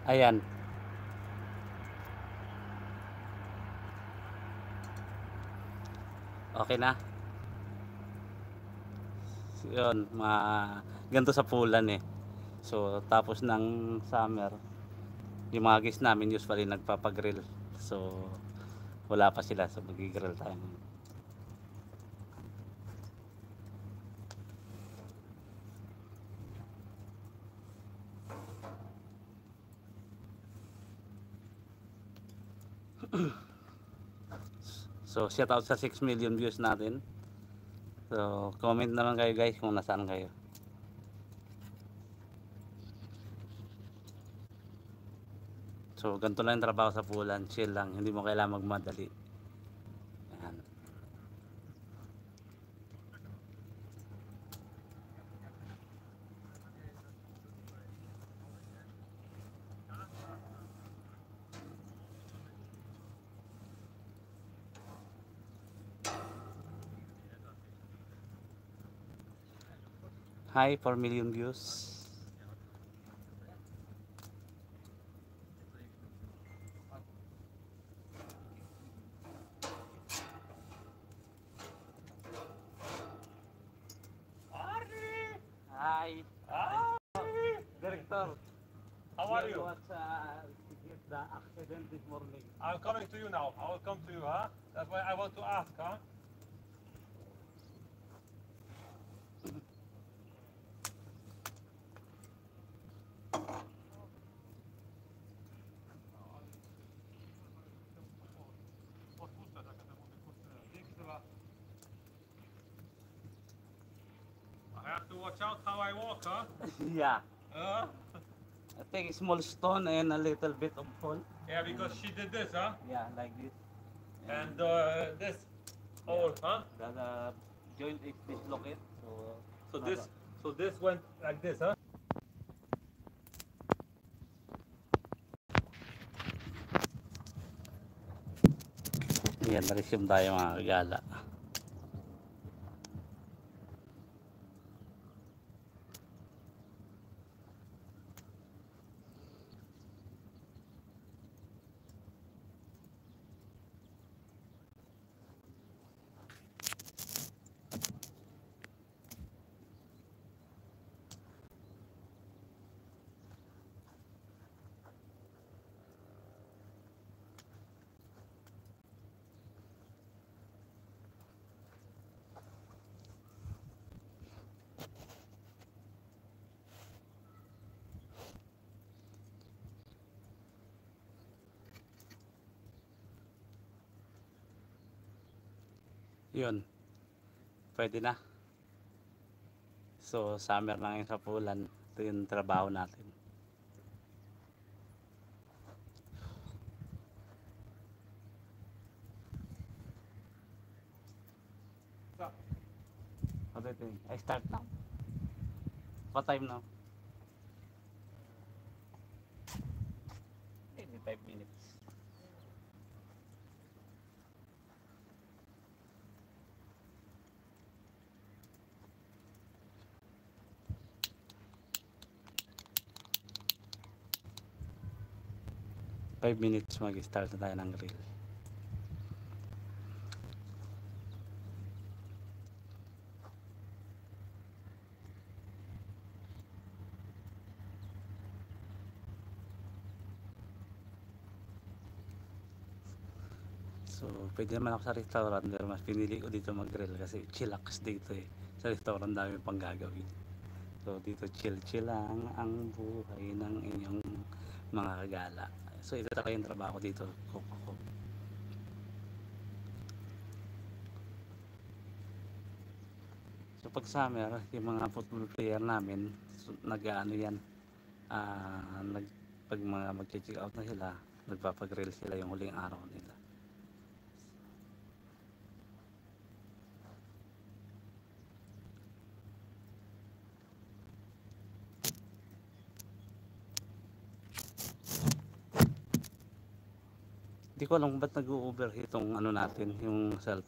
Ayan. Okay na. Yun, ganito sa Pulan eh. So, tapos ng summer, yung mga guys namin usually nagpapagrill. So, wala pa sila. So, magigrill tayo. So, shout out sa 6 million views natin. So, comment naman kayo guys kung nasaan kayo. So, ganito lang yung trabaho sa Pulan. Chill lang. Hindi mo kailangan magmadali. Ayan. Hi, 4 million views. Hi. Director. How are you? What's the accident this morning? I'm coming to you now. I will come to you, huh? That's why I want to ask, huh? I have to watch out how I walk, huh? Yeah. Uh, I think a small stone and a little bit of hole. yeah, because she did this, huh? Yeah, like this. And this hole, huh? The joint is dislocated. So this went like this, huh? Yan, na-resume tayo mga kagala. Yun, pwede na. So, summer na ngayon sa Pulan. Ito yung trabaho natin. What do you think? I start now. What time now? Maybe 5 minutes. Five minutes mag-start na tayo ng grill. So, pwede naman ako sa restaurant, pero mas pinili ko dito mag-grill kasi chillax dito eh. Sa restaurant dami pang gagawin. So, dito chill-chill lang ang buhay ng inyong mga kagala. So, ito talaga yung trabaho dito. Ko. So, pag summer, yung mga football player namin, so, nag-ano yan, pag mga mag-check out na sila, nagpapag-grill sila yung huling araw nila. Hindi ko alam ba't nag-overheat itong ano natin, yung cellphone.